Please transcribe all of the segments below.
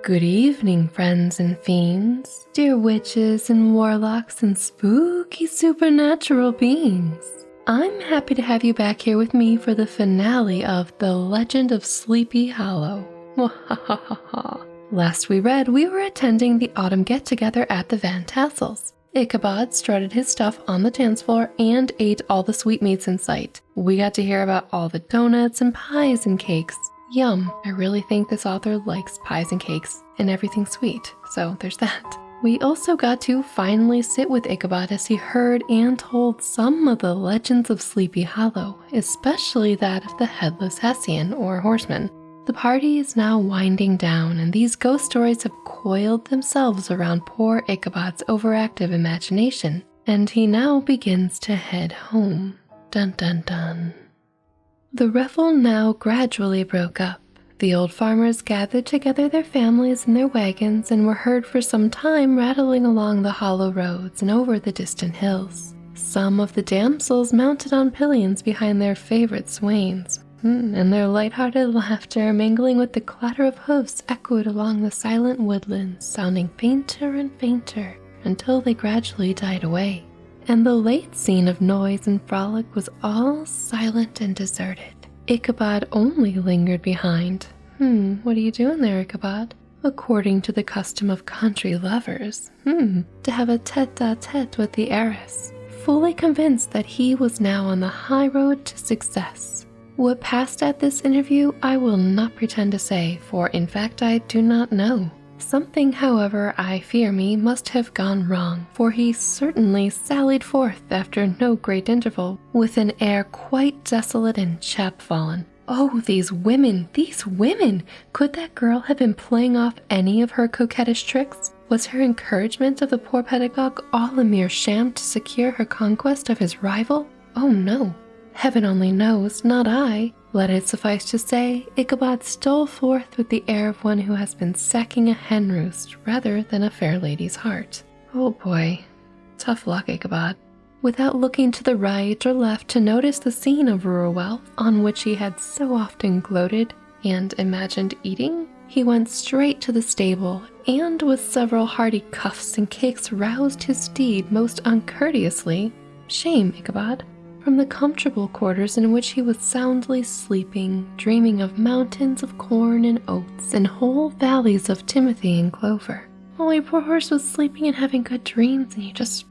Good evening, friends and fiends, dear witches and warlocks and spooky supernatural beings. I'm happy to have you back here with me for the finale of The Legend of Sleepy Hollow. Last we read, we were attending the autumn get-together at the Van Tassels. Ichabod strutted his stuff on the dance floor and ate all the sweetmeats in sight. We got to hear about all the donuts and pies and cakes. Yum, I really think this author likes pies and cakes and everything sweet, so there's that. We also got to finally sit with Ichabod as he heard and told some of the legends of Sleepy Hollow, especially that of the Headless Hessian or Horseman. The party is now winding down, and these ghost stories have coiled themselves around poor Ichabod's overactive imagination, and he now begins to head home. Dun dun dun. The revel now gradually broke up. The old farmers gathered together their families in their wagons and were heard for some time rattling along the hollow roads and over the distant hills. Some of the damsels mounted on pillions behind their favorite swains, and their light-hearted laughter mingling with the clatter of hoofs echoed along the silent woodlands, sounding fainter and fainter until they gradually died away. And the late scene of noise and frolic was all silent and deserted. Ichabod only lingered behind. What are you doing there, Ichabod? According to the custom of country lovers, to have a tete-a-tete with the heiress, fully convinced that he was now on the high road to success. What passed at this interview, I will not pretend to say, for in fact I do not know. Something, however, I fear me, must have gone wrong, for he certainly sallied forth after no great interval, with an air quite desolate and chapfallen. Oh, these women! Could that girl have been playing off any of her coquettish tricks? Was her encouragement of the poor pedagogue all a mere sham to secure her conquest of his rival? Oh no! Heaven only knows, not I. Let it suffice to say, Ichabod stole forth with the air of one who has been sacking a hen roost rather than a fair lady's heart. Oh boy, tough luck, Ichabod. Without looking to the right or left to notice the scene of rural wealth on which he had so often gloated and imagined eating, he went straight to the stable and with several hearty cuffs and kicks roused his steed most uncourteously. Shame, Ichabod. From the comfortable quarters in which he was soundly sleeping, dreaming of mountains of corn and oats and whole valleys of timothy and clover. Oh, your poor horse was sleeping and having good dreams, and you just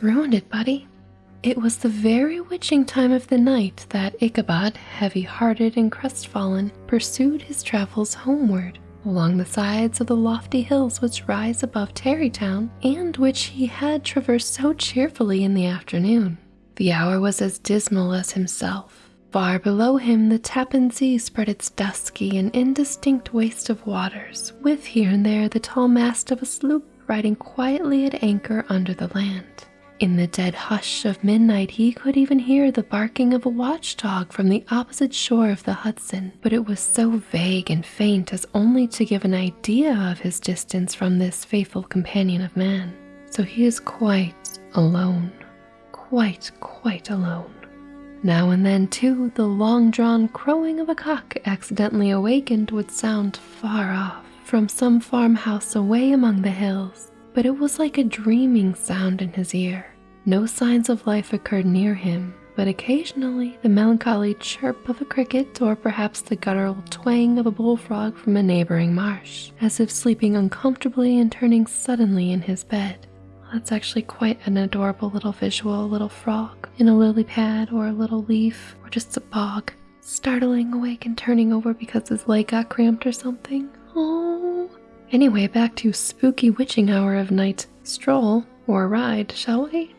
ruined it, buddy. It was the very witching time of the night that Ichabod, heavy-hearted and crestfallen, pursued his travels homeward, along the sides of the lofty hills which rise above Tarrytown, and which he had traversed so cheerfully in the afternoon. The hour was as dismal as himself. Far below him the Tappan Sea spread its dusky and indistinct waste of waters, with here and there the tall mast of a sloop riding quietly at anchor under the land. In the dead hush of midnight he could even hear the barking of a watchdog from the opposite shore of the Hudson, but it was so vague and faint as only to give an idea of his distance from this faithful companion of man. So he is quite alone. Quite alone. Now and then, too, the long-drawn crowing of a cock accidentally awakened would sound far off, from some farmhouse away among the hills, but it was like a dreaming sound in his ear. No signs of life occurred near him, but occasionally the melancholy chirp of a cricket or perhaps the guttural twang of a bullfrog from a neighboring marsh, as if sleeping uncomfortably and turning suddenly in his bed. That's actually quite an adorable little visual, a little frog in a lily pad or a little leaf or just a bog, startling awake and turning over because his leg got cramped or something. Oh. Anyway, back to spooky witching hour of night stroll or ride, shall we?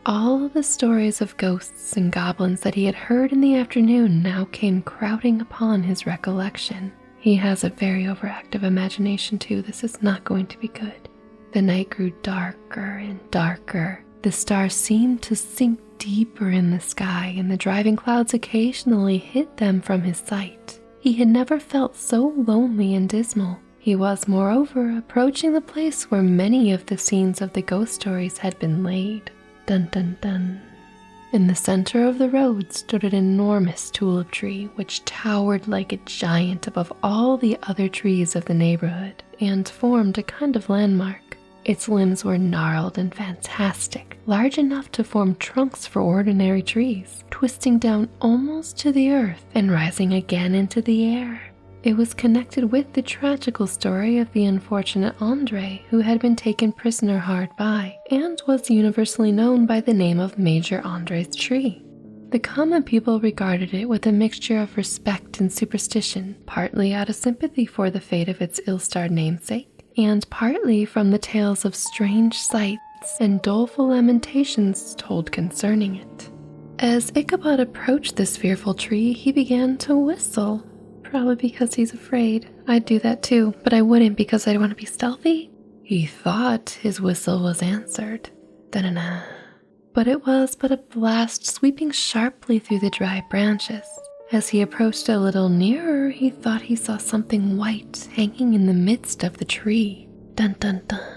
All the stories of ghosts and goblins that he had heard in the afternoon now came crowding upon his recollection. He has a very overactive imagination too. This is not going to be good. The night grew darker and darker. The stars seemed to sink deeper in the sky, and the driving clouds occasionally hid them from his sight. He had never felt so lonely and dismal. He was, moreover, approaching the place where many of the scenes of the ghost stories had been laid. Dun dun dun. In the center of the road stood an enormous tulip tree which towered like a giant above all the other trees of the neighborhood and formed a kind of landmark. Its limbs were gnarled and fantastic, large enough to form trunks for ordinary trees, twisting down almost to the earth and rising again into the air. It was connected with the tragical story of the unfortunate Andre, who had been taken prisoner hard by and was universally known by the name of Major Andre's tree. The common people regarded it with a mixture of respect and superstition, partly out of sympathy for the fate of its ill-starred namesake, and partly from the tales of strange sights and doleful lamentations told concerning it. As Ichabod approached this fearful tree, he began to whistle. Probably because he's afraid. I'd do that too, but I wouldn't because I'd want to be stealthy. He thought his whistle was answered. Da-da-da. But it was but a blast sweeping sharply through the dry branches. As he approached a little nearer, he thought he saw something white hanging in the midst of the tree. Dun-dun-dun.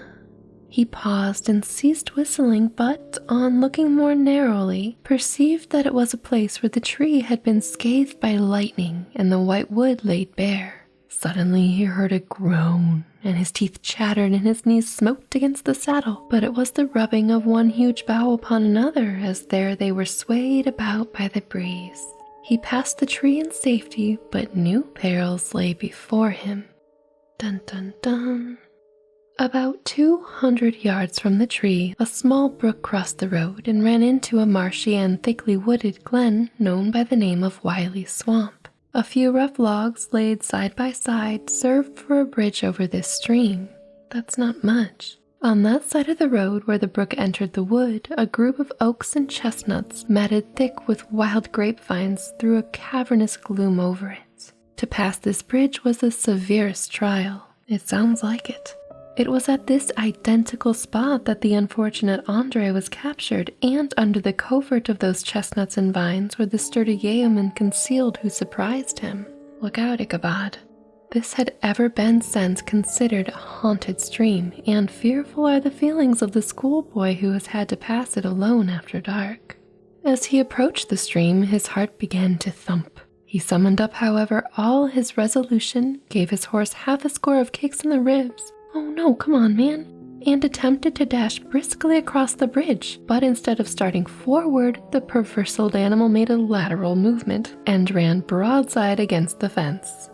He paused and ceased whistling, but on looking more narrowly, perceived that it was a place where the tree had been scathed by lightning and the white wood laid bare. Suddenly he heard a groan, and his teeth chattered and his knees smote against the saddle, but it was the rubbing of one huge bough upon another as there they were swayed about by the breeze. He passed the tree in safety, but new perils lay before him. Dun-dun-dun. About 200 yards from the tree, a small brook crossed the road and ran into a marshy and thickly wooded glen known by the name of Wiley's Swamp. A few rough logs laid side by side served for a bridge over this stream. That's not much. On that side of the road where the brook entered the wood, a group of oaks and chestnuts matted thick with wild grapevines threw a cavernous gloom over it. To pass this bridge was the severest trial. It sounds like it. It was at this identical spot that the unfortunate Andre was captured, and under the covert of those chestnuts and vines were the sturdy yeomen concealed who surprised him. Look out, Ichabod. This had ever been since considered a haunted stream, and fearful are the feelings of the schoolboy who has had to pass it alone after dark. As he approached the stream, his heart began to thump. He summoned up, however, all his resolution, gave his horse half a score of kicks in the ribs, "Oh no, come on, man," and attempted to dash briskly across the bridge, but instead of starting forward, the perverse old animal made a lateral movement and ran broadside against the fence.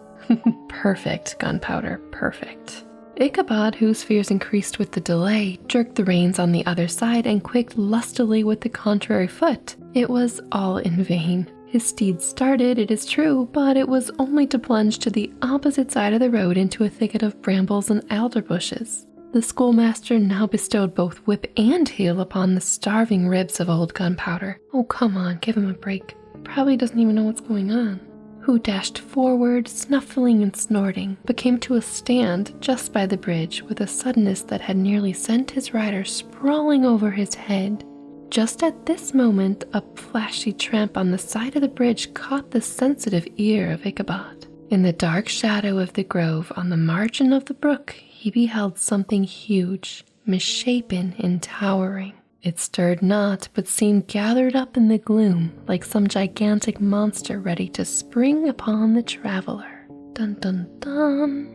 Perfect, Gunpowder, perfect. Ichabod, whose fears increased with the delay, jerked the reins on the other side and kicked lustily with the contrary foot. It was all in vain. His steed started, it is true, but it was only to plunge to the opposite side of the road into a thicket of brambles and alder bushes. The schoolmaster now bestowed both whip and heel upon the starving ribs of old Gunpowder. Oh, come on, give him a break. Probably doesn't even know what's going on. Who dashed forward, snuffling and snorting, but came to a stand just by the bridge with a suddenness that had nearly sent his rider sprawling over his head. Just at this moment, a flashy tramp on the side of the bridge caught the sensitive ear of Ichabod. In the dark shadow of the grove on the margin of the brook, he beheld something huge, misshapen and towering. It stirred not, but seemed gathered up in the gloom, like some gigantic monster ready to spring upon the traveler. Dun dun dun.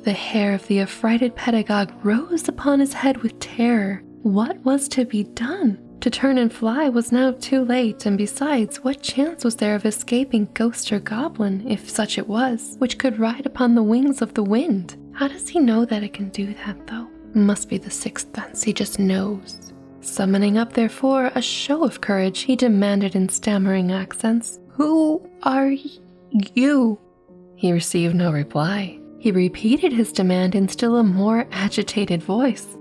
The hair of the affrighted pedagogue rose upon his head with terror. What was to be done? To turn and fly was now too late, and besides, what chance was there of escaping ghost or goblin, if such it was, which could ride upon the wings of the wind? How does he know that it can do that, though? Must be the sixth sense, he just knows. Summoning up, therefore, a show of courage, he demanded in stammering accents, "Who are you?" He received no reply. He repeated his demand in still a more agitated voice.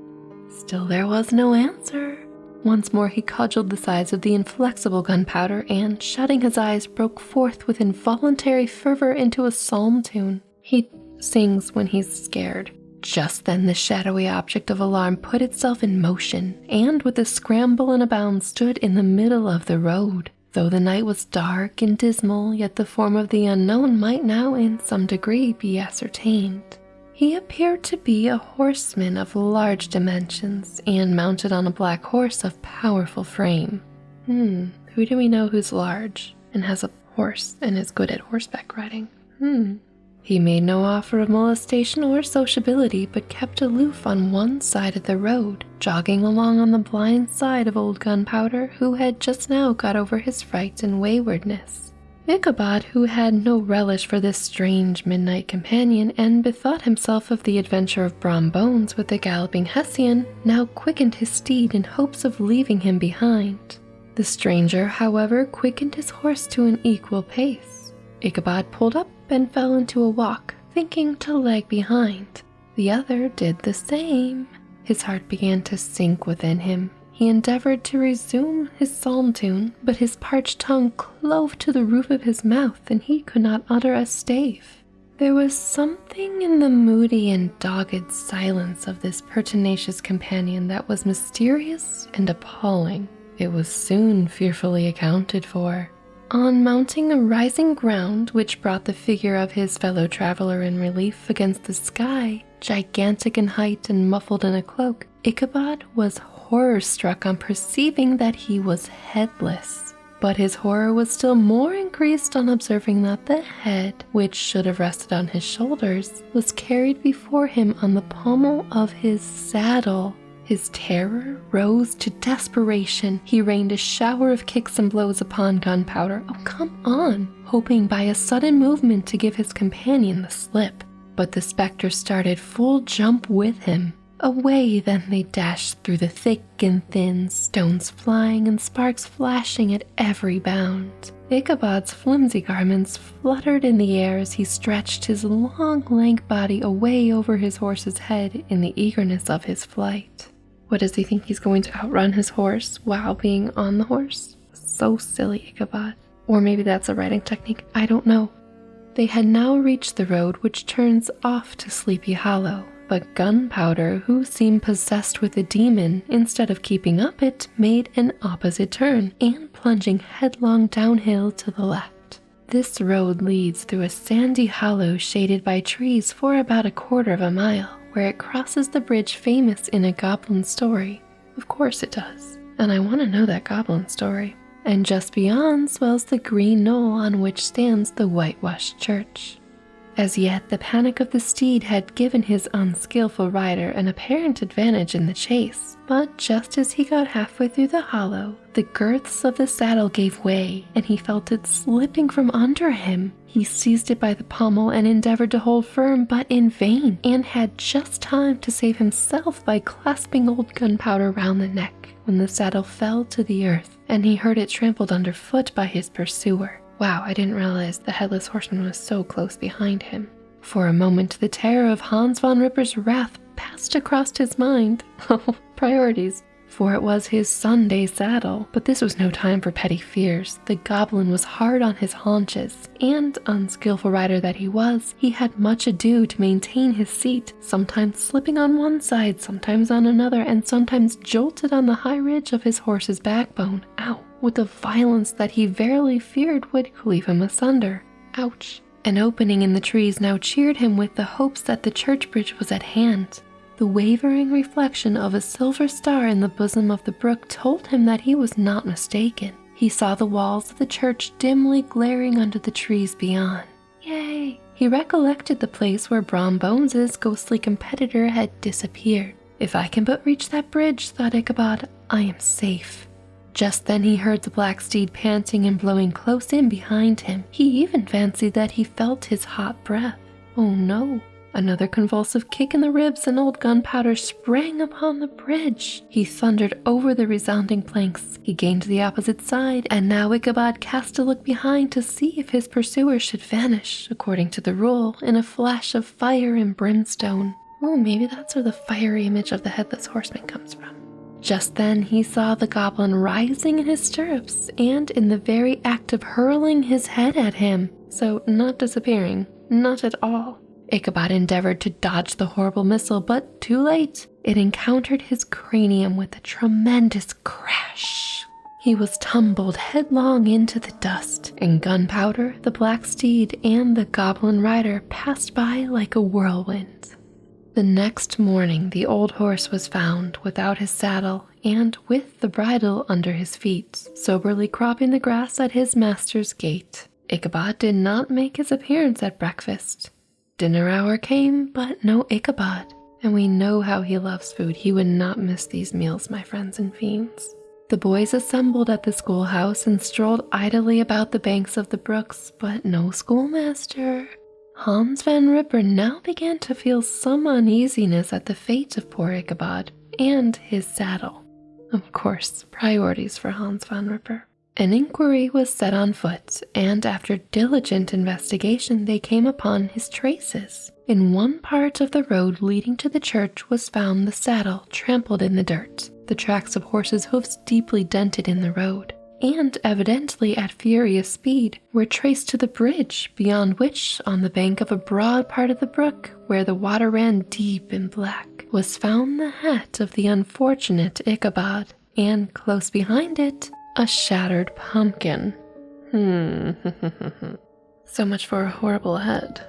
Still there was no answer. Once more he cudgeled the sides of the inflexible Gunpowder and, shutting his eyes, broke forth with involuntary fervor into a psalm tune. He sings when he's scared. Just then the shadowy object of alarm put itself in motion, and with a scramble and a bound stood in the middle of the road. Though the night was dark and dismal, yet the form of the unknown might now in some degree be ascertained. He appeared to be a horseman of large dimensions, and mounted on a black horse of powerful frame. Who do we know who's large and has a horse and is good at horseback riding? He made no offer of molestation or sociability, but kept aloof on one side of the road, jogging along on the blind side of old Gunpowder, who had just now got over his fright and waywardness. Ichabod, who had no relish for this strange midnight companion, and bethought himself of the adventure of Brom Bones with the galloping Hessian, now quickened his steed in hopes of leaving him behind. The stranger, however, quickened his horse to an equal pace. Ichabod pulled up and fell into a walk, thinking to lag behind. The other did the same. His heart began to sink within him. He endeavored to resume his psalm tune, but his parched tongue clove to the roof of his mouth, and he could not utter a stave. There was something in the moody and dogged silence of this pertinacious companion that was mysterious and appalling. It was soon fearfully accounted for. On mounting a rising ground which brought the figure of his fellow traveler in relief against the sky, gigantic in height and muffled in a cloak, Ichabod was horror-struck on perceiving that he was headless. But his horror was still more increased on observing that the head, which should have rested on his shoulders, was carried before him on the pommel of his saddle. His terror rose to desperation. He rained a shower of kicks and blows upon Gunpowder. Oh, come on! Hoping by a sudden movement to give his companion the slip. But the spectre started full jump with him. Away then they dashed through the thick and thin, stones flying and sparks flashing at every bound. Ichabod's flimsy garments fluttered in the air as he stretched his long, lank body away over his horse's head in the eagerness of his flight. What does he think, he's going to outrun his horse while being on the horse? So silly, Ichabod. Or maybe that's a riding technique, I don't know. They had now reached the road which turns off to Sleepy Hollow, but Gunpowder, who seemed possessed with a demon, instead of keeping up it, made an opposite turn, and plunging headlong downhill to the left. This road leads through a sandy hollow shaded by trees for about a quarter of a mile, where it crosses the bridge famous in a goblin story. Of course it does, and I want to know that goblin story. And just beyond swells the green knoll on which stands the whitewashed church. As yet, the panic of the steed had given his unskillful rider an apparent advantage in the chase, but just as he got halfway through the hollow, the girths of the saddle gave way, and he felt it slipping from under him. He seized it by the pommel and endeavored to hold firm, but in vain, and had just time to save himself by clasping old Gunpowder round the neck, when the saddle fell to the earth, and he heard it trampled underfoot by his pursuer. Wow, I didn't realize the Headless Horseman was so close behind him. For a moment, the terror of Hans von Ripper's wrath passed across his mind. Oh, priorities. For it was his Sunday saddle. But this was no time for petty fears. The goblin was hard on his haunches, and, unskillful rider that he was, he had much ado to maintain his seat, sometimes slipping on one side, sometimes on another, and sometimes jolted on the high ridge of his horse's backbone. Ow! With a violence that he verily feared would cleave him asunder. Ouch! An opening in the trees now cheered him with the hopes that the church bridge was at hand. The wavering reflection of a silver star in the bosom of the brook told him that he was not mistaken. He saw the walls of the church dimly glaring under the trees beyond. Yay! He recollected the place where Brom Bones's ghostly competitor had disappeared. If I can but reach that bridge, thought Ichabod, I am safe. Just then he heard the black steed panting and blowing close in behind him. He even fancied that he felt his hot breath. Oh no! Another convulsive kick in the ribs and old Gunpowder sprang upon the bridge. He thundered over the resounding planks. He gained the opposite side, and now Ichabod cast a look behind to see if his pursuer should vanish, according to the rule, in a flash of fire and brimstone. Oh, maybe that's where the fiery image of the Headless Horseman comes from. Just then he saw the goblin rising in his stirrups and in the very act of hurling his head at him. So not disappearing, not at all. Ichabod endeavored to dodge the horrible missile, but too late. It encountered his cranium with a tremendous crash. He was tumbled headlong into the dust, and Gunpowder, the black steed, and the goblin rider passed by like a whirlwind. The next morning, the old horse was found without his saddle and with the bridle under his feet, soberly cropping the grass at his master's gate. Ichabod did not make his appearance at breakfast. Dinner hour came, but no Ichabod, and we know how he loves food. He would not miss these meals, my friends and fiends. The boys assembled at the schoolhouse and strolled idly about the banks of the brooks, but no schoolmaster. Hans Van Ripper now began to feel some uneasiness at the fate of poor Ichabod and his saddle. Of course, priorities for Hans Van Ripper. An inquiry was set on foot, and after diligent investigation they came upon his traces. In one part of the road leading to the church was found the saddle trampled in the dirt, the tracks of horses' hoofs deeply dented in the road, and evidently at furious speed, were traced to the bridge, beyond which, on the bank of a broad part of the brook, where the water ran deep and black, was found the hat of the unfortunate Ichabod, and close behind it, a shattered pumpkin. So much for a horrible head.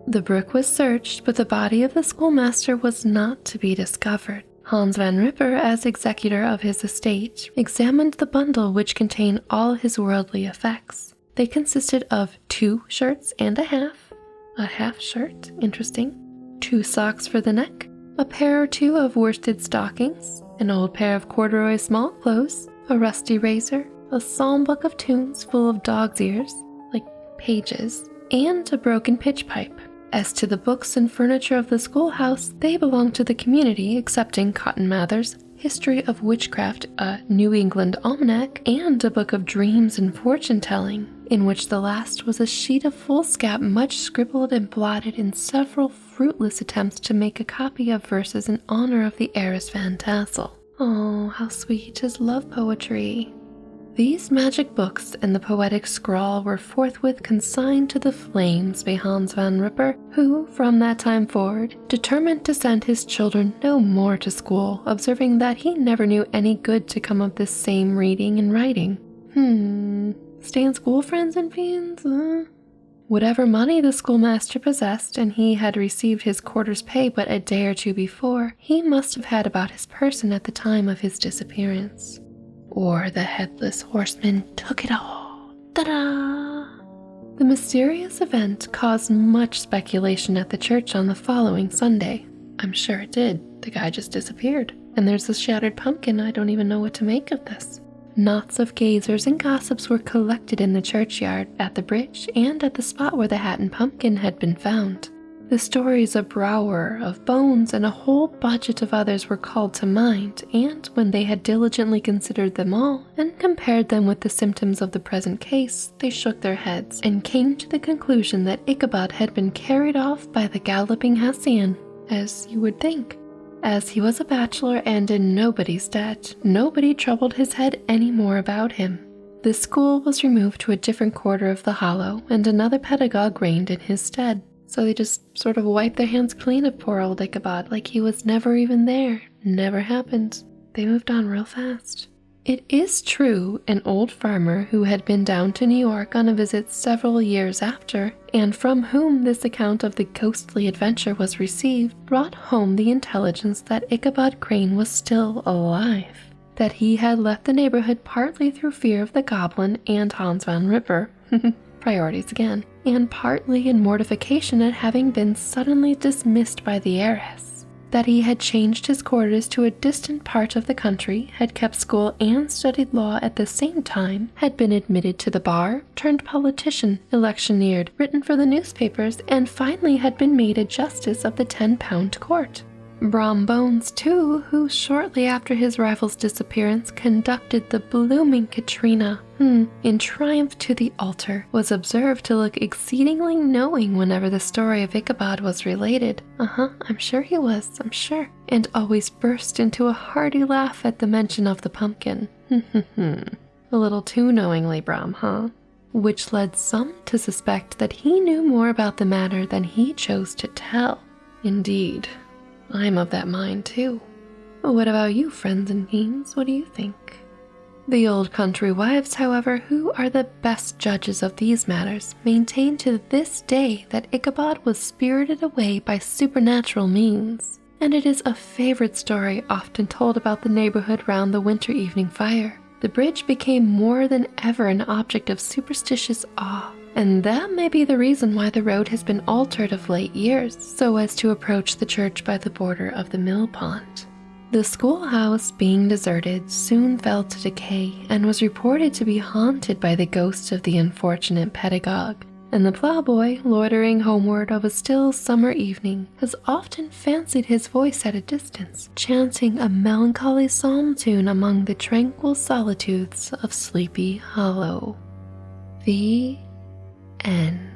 The brook was searched, but the body of the schoolmaster was not to be discovered. Hans Van Ripper, as executor of his estate, examined the bundle which contained all his worldly effects. They consisted of 2 shirts and a half shirt, interesting, 2 socks for the neck, a pair or 2 of worsted stockings, an old pair of corduroy small clothes, a rusty razor, a psalm book of tunes full of dog's ears, like pages, and a broken pitch pipe. As to the books and furniture of the schoolhouse, they belonged to the community, excepting Cotton Mather's History of Witchcraft, a New England almanac, and a book of dreams and fortune-telling, in which the last was a sheet of foolscap much scribbled and blotted in several fruitless attempts to make a copy of verses in honor of the heiress Van Tassel. Oh, how sweet is love poetry. These magic books and the poetic scrawl were forthwith consigned to the flames by Hans Van Ripper, who, from that time forward, determined to send his children no more to school, observing that he never knew any good to come of this same reading and writing. Stay in school, friends and fiends? Whatever money the schoolmaster possessed, and he had received his quarter's pay but a day or 2 before, he must have had about his person at the time of his disappearance. Or the Headless Horseman took it all. Ta-da! The mysterious event caused much speculation at the church on the following Sunday. I'm sure it did. The guy just disappeared. And there's this shattered pumpkin. I don't even know what to make of this. Knots of gazers and gossips were collected in the churchyard, at the bridge, and at the spot where the hat and pumpkin had been found. The stories of Brower, of Bones, and a whole budget of others were called to mind, and when they had diligently considered them all, and compared them with the symptoms of the present case, they shook their heads, and came to the conclusion that Ichabod had been carried off by the galloping Hessian, as you would think. As he was a bachelor and in nobody's debt, nobody troubled his head any more about him. The school was removed to a different quarter of the hollow, and another pedagogue reigned in his stead. So they just sort of wiped their hands clean of poor old Ichabod, like he was never even there. Never happened. They moved on real fast. It is true, an old farmer who had been down to New York on a visit several years after, and from whom this account of the ghostly adventure was received, brought home the intelligence that Ichabod Crane was still alive, that he had left the neighborhood partly through fear of the goblin and Hans Van Ripper, priorities again, and partly in mortification at having been suddenly dismissed by the heiress. That he had changed his quarters to a distant part of the country, had kept school and studied law at the same time, had been admitted to the bar, turned politician, electioneered, written for the newspapers, and finally had been made a justice of the 10-pound court. Brom Bones, too, who shortly after his rival's disappearance conducted the blooming Katrina, in triumph to the altar, was observed to look exceedingly knowing whenever the story of Ichabod was related. I'm sure he was, I'm sure. And always burst into a hearty laugh at the mention of the pumpkin. A little too knowingly, Brom, huh? Which led some to suspect that he knew more about the matter than he chose to tell. Indeed. I'm of that mind, too. What about you, friends and fiends? What do you think? The old country wives, however, who are the best judges of these matters, maintain to this day that Ichabod was spirited away by supernatural means, and it is a favorite story often told about the neighborhood round the winter evening fire. The bridge became more than ever an object of superstitious awe, and that may be the reason why the road has been altered of late years so as to approach the church by the border of the mill pond. The schoolhouse, being deserted, soon fell to decay and was reported to be haunted by the ghost of the unfortunate pedagogue, and the plowboy, loitering homeward of a still summer evening, has often fancied his voice at a distance, chanting a melancholy psalm tune among the tranquil solitudes of Sleepy Hollow. The end.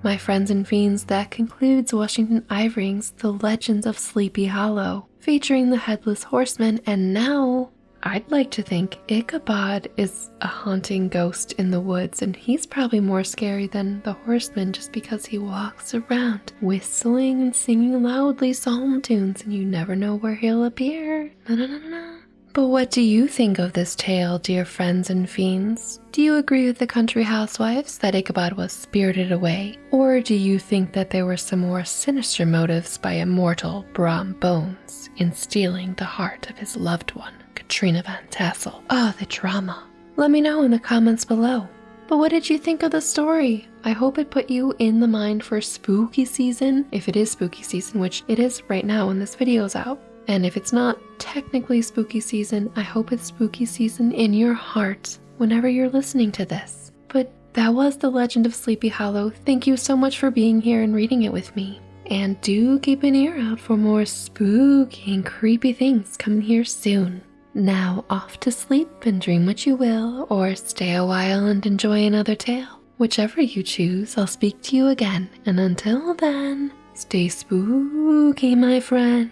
My friends and fiends, that concludes Washington Irving's The Legends of Sleepy Hollow, featuring the Headless Horseman, and now I'd like to think Ichabod is a haunting ghost in the woods, and he's probably more scary than the Horseman just because he walks around whistling and singing loudly psalm tunes and you never know where he'll appear. Na-na-na-na. But what do you think of this tale, dear friends and fiends? Do you agree with the country housewives that Ichabod was spirited away? Or do you think that there were some more sinister motives by immortal Brom Bones in stealing the heart of his loved one, Katrina Van Tassel? Oh, the drama. Let me know in the comments below. But what did you think of the story? I hope it put you in the mind for spooky season, if it is spooky season, which it is right now when this video's out. And if it's not technically spooky season, I hope it's spooky season in your heart whenever you're listening to this. But that was The Legend of Sleepy Hollow. Thank you so much for being here and reading it with me. And do keep an ear out for more spooky and creepy things coming here soon. Now off to sleep and dream what you will, or stay a while and enjoy another tale. Whichever you choose, I'll speak to you again. And until then, stay spooky, my friend.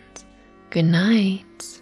Good night.